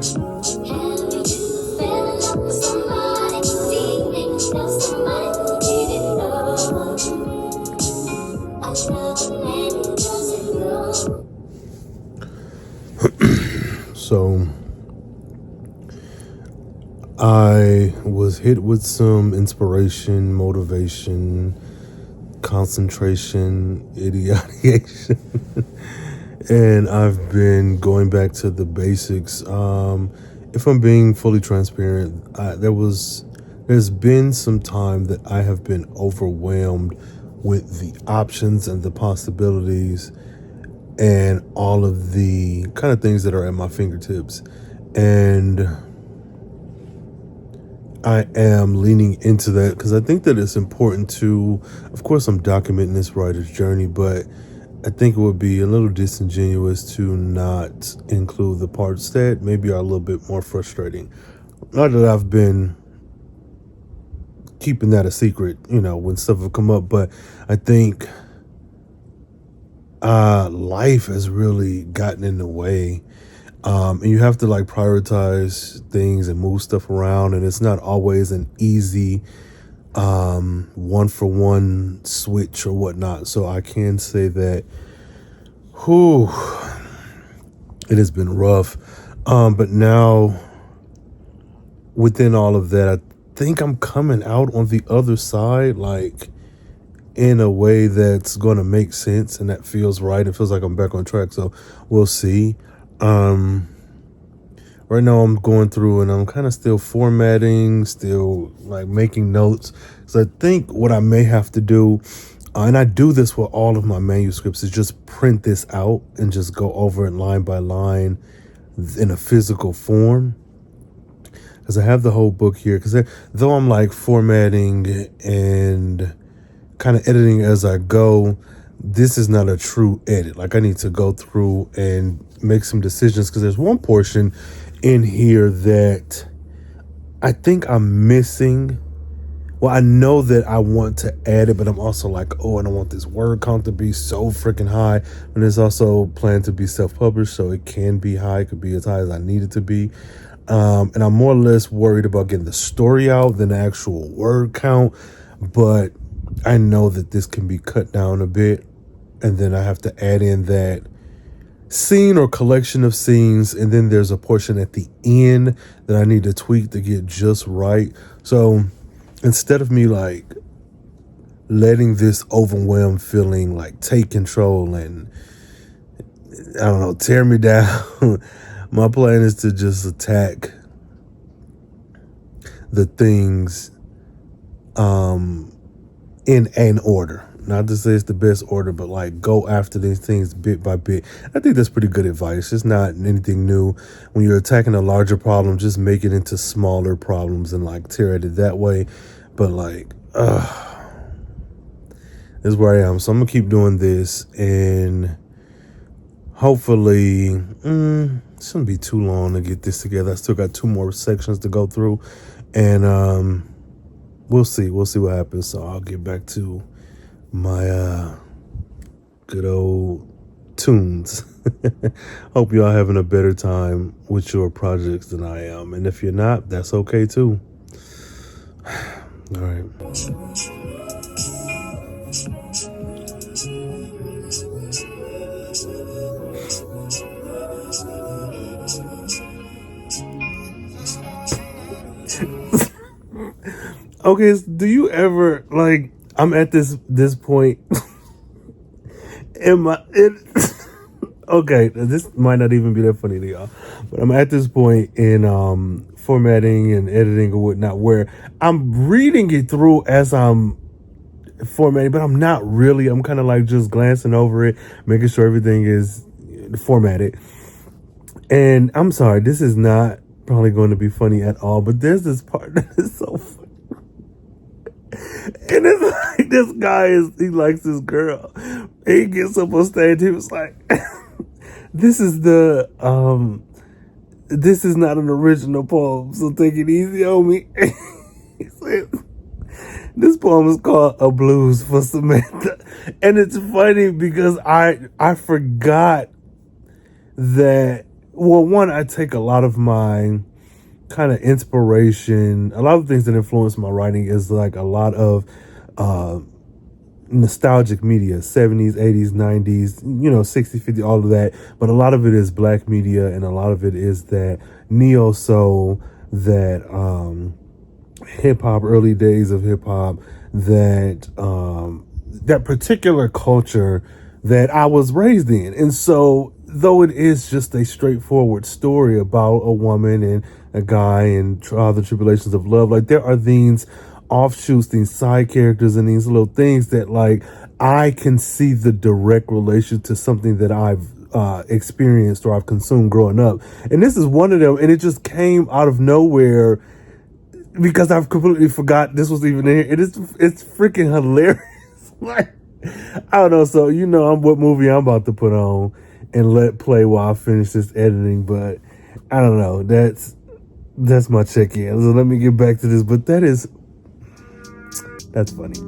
So I was hit with some inspiration, motivation, concentration, ideation, and I've been going back to the basics. If I'm being fully transparent, there's been some time that I have been overwhelmed with the options and the possibilities and all of the kind of things that are at my fingertips. And I am leaning into that because I think that it's important to, of course, I'm documenting this writer's journey, but I think it would be a little disingenuous to not include the parts that maybe are a little bit more frustrating. Not that I've been keeping that a secret, when stuff have come up, but I think life has really gotten in the way. And you have to prioritize things and move stuff around, and it's not always an easy 1-for-1 switch or whatnot. So I can say that it has been rough. But now within all of that, I think I'm coming out on the other side, in a way that's going to make sense and that feels right. It feels like I'm back on track. So we'll see. Right now I'm going through and I'm kind of still formatting, still making notes. So I think what I may have to do, and I do this with all of my manuscripts, is just print this out and just go over it line by line in a physical form. Because I have the whole book here. Because though I'm formatting and kind of editing as I go, this is not a true edit. I need to go through and make some decisions, because there's one portion in here that I think I'm missing. Well, I know that I want to add it, but I'm also and I want this word count to be so freaking high. And it's also planned to be self-published, so it can be high. It could be as high as I need it to be. And I'm more or less worried about getting the story out than the actual word count. But I know that this can be cut down a bit. And then I have to add in that scene or collection of scenes. And then there's a portion at the end that I need to tweak to get just right. So instead of me letting this overwhelmed feeling take control and, I don't know, tear me down, my plan is to just attack the things in an order. Not to say it's the best order, but go after these things bit by bit. I think that's pretty good advice. It's not anything new. When you're attacking a larger problem, just make it into smaller problems and tear at it that way. But this is where I am. So I'm gonna keep doing this, and hopefully it shouldn't be too long to get this together. I still got 2 more sections to go through, and we'll see what happens. So I'll get back to my good old tunes. Hope y'all having a better time with your projects than I am, and if you're not, that's okay too. All right. Okay, do you ever I'm at this point okay, this might not even be that funny to y'all, but I'm at this point in formatting and editing or whatnot where I'm reading it through as I'm formatting, but I'm not really. I'm kind of just glancing over it, making sure everything is formatted. And I'm sorry, this is not probably going to be funny at all, but there's this part that is so funny. And it's this guy he likes this girl. He gets up on stage, he was like, this is not an original poem, so take it easy on me. He said, this poem is called A Blues for Samantha. And it's funny because I forgot that well, one, I take a lot of my kind of inspiration, a lot of things that influence my writing is like a lot of nostalgic media, 70s, 80s, 90s, 60, 50, all of that. But a lot of it is black media, and a lot of it is that neo soul, that hip hop, early days of hip hop, that that particular culture that I was raised in. And so, though it is just a straightforward story about a woman and a guy and all the tribulations of love, like there are these offshoots, these side characters, and these little things that like I can see the direct relation to something that I've experienced or I've consumed growing up. And this is one of them, and it just came out of nowhere because I've completely forgot this was even in here. It's freaking hilarious. Like, I don't know. So what movie I'm about to put on and let play while I finish this editing. But I don't know. That's my check-in. So let me get back to this. But that's funny.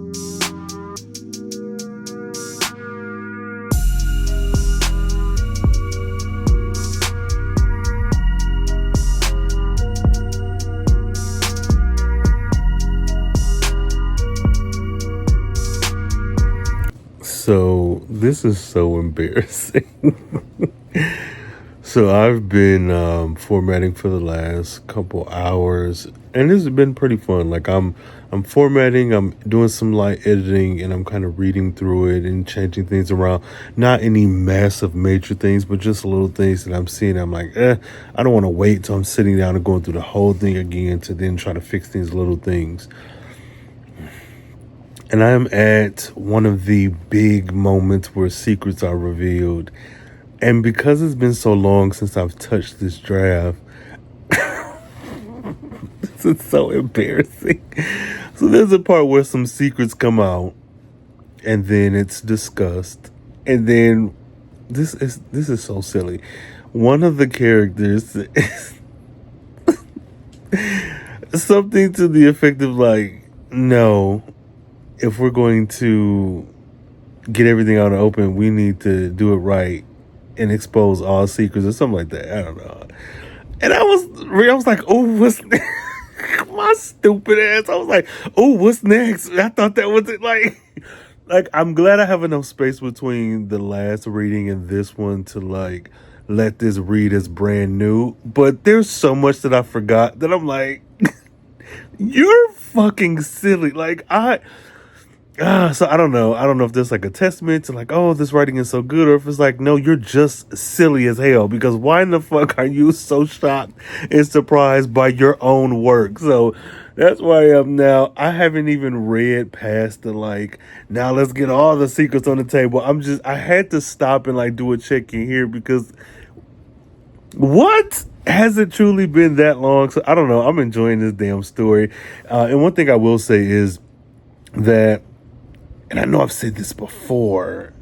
So this is so embarrassing. So I've been formatting for the last couple hours, and this has been pretty fun. Like I'm formatting, I'm doing some light editing, and I'm kind of reading through it and changing things around. Not any massive major things, but just little things that I'm seeing. I'm like, I don't want to wait till I'm sitting down and going through the whole thing again to then try to fix these little things. And I am at one of the big moments where secrets are revealed. And because it's been so long since I've touched this draft, this is so embarrassing. So there's a part where some secrets come out, and then it's discussed. And then this is so silly. One of the characters is something to the effect of like, no, if we're going to get everything out in the open, we need to do it right and expose all secrets or something like that. I don't know. And I was like, oh, what's next? My stupid ass. I was like, oh, what's next? I thought that was it. Like I'm glad I have enough space between the last reading and this one to like let this read as brand new. But there's so much that I forgot that I'm like, you're fucking silly. Like so I don't know. I don't know if there's like a testament to like, oh, this writing is so good, or if it's like, no, you're just silly as hell, because why in the fuck are you so shocked and surprised by your own work? So that's why I am now. I haven't even read past the like, now let's get all the secrets on the table. I had to stop and like do a check in here because what? Has it truly been that long? So I don't know. I'm enjoying this damn story. And one thing I will say is that, and I know I've said this before,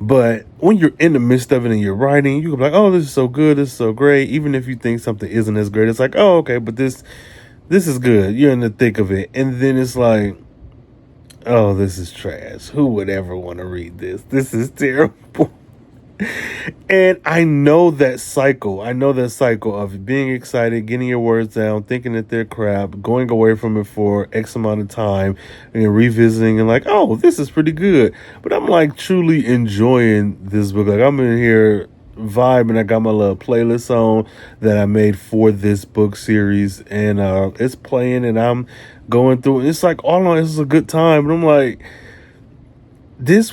but when you're in the midst of it and you're writing, you can be like, oh, this is so good, this is so great. Even if you think something isn't as great, it's like, oh, okay, but this is good. You're in the thick of it. And then it's like, oh, this is trash. Who would ever want to read this? This is terrible. And I know that cycle. Of being excited, getting your words down, thinking that they're crap, going away from it for X amount of time, and revisiting and like, oh, this is pretty good. But I'm like truly enjoying this book. Like I'm in here vibing. I got my little playlist on that I made for this book series, and it's playing, and I'm going through it. It's like all in all, this is a good time. But I'm like, this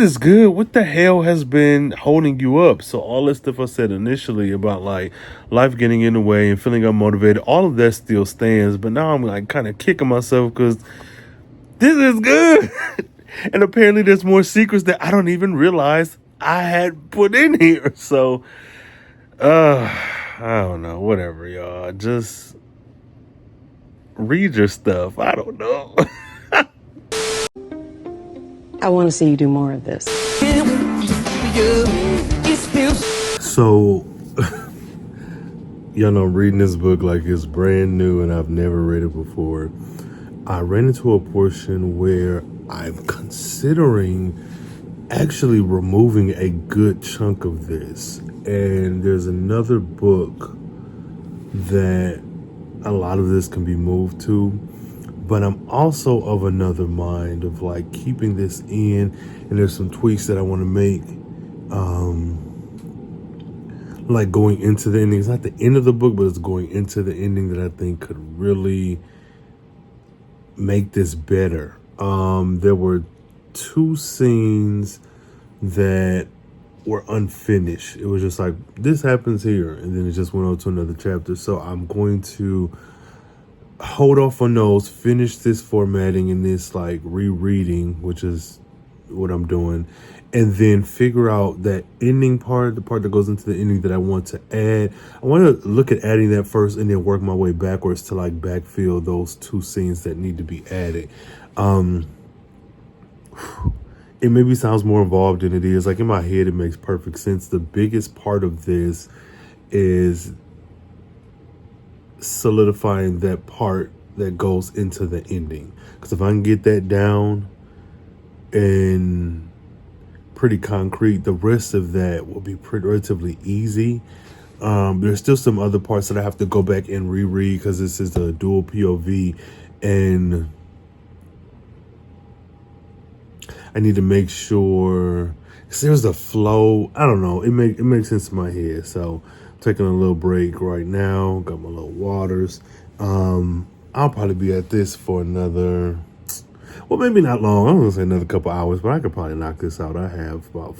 is good. What the hell has been holding you up? So all this stuff I said initially about like life getting in the way and feeling unmotivated, all of that still stands. But now I'm like kind of kicking myself because this is good. And apparently there's more secrets that I don't even realize I had put in here. So I don't know. Whatever, y'all. Just read your stuff. I don't know. I want to see you do more of this. So, y'all know, I'm reading this book like it's brand new and I've never read it before. I ran into a portion where I'm considering actually removing a good chunk of this. And there's another book that a lot of this can be moved to, but I'm also of another mind of like keeping this in, and there's some tweaks that I want to make, like going into the ending. It's not the end of the book, but it's going into the ending that I think could really make this better. There were 2 scenes that were unfinished. It was just like, this happens here, and then it just went on to another chapter. So I'm going to hold off on those, finish this formatting and this like rereading, which is what I'm doing, and then figure out that ending part, the part that goes into the ending that I want to add. I want to look at adding that first and then work my way backwards to like backfill those 2 scenes that need to be added. It maybe sounds more involved than it is. Like in my head, it makes perfect sense. The biggest part of this is solidifying that part that goes into the ending. Because if I can get that down and pretty concrete, the rest of that will be pretty relatively easy. There's still some other parts that I have to go back and reread because this is a dual POV, and I need to make sure, because there's a flow. I don't know. It makes sense in my head. So I'm taking a little break right now. Got my little waters. I'll probably be at this for another, well, maybe not long. I'm gonna say another couple hours, but I could probably knock this out. I have about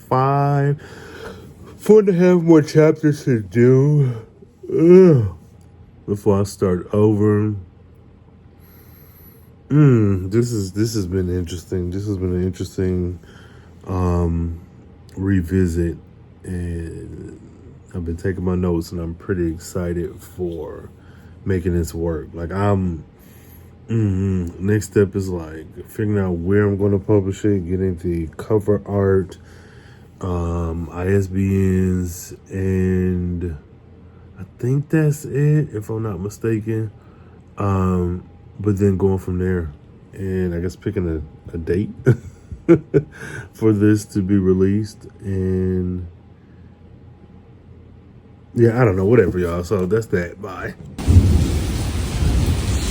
4.5 more chapters to do before I start over. This has been interesting. This has been an interesting revisit, and I've been taking my notes, and I'm pretty excited for making this work. Like next step is like figuring out where I'm going to publish it, getting the cover art, ISBNs, and I think that's it, if I'm not mistaken. But then going from there, and I guess picking a date for this to be released, and yeah, I don't know, whatever, y'all. So that's that. Bye.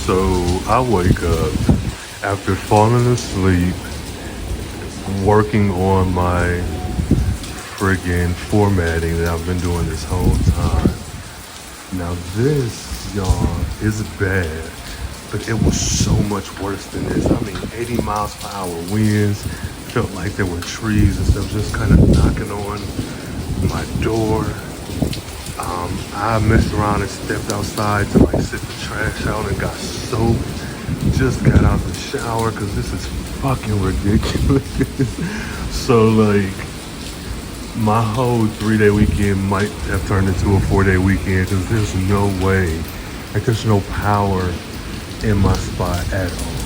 So I wake up after falling asleep, working on my friggin' formatting that I've been doing this whole time. Now this, y'all, is bad. But it was so much worse than this. I mean, 80 miles per hour winds. Felt like there were trees and stuff just kind of knocking on my door. I messed around and stepped outside to like sit the trash out and got soaked. Just got out the shower because this is fucking ridiculous. So like, my whole 3-day weekend might have turned into a 4-day weekend because there's no way, like there's no power in my spot at all.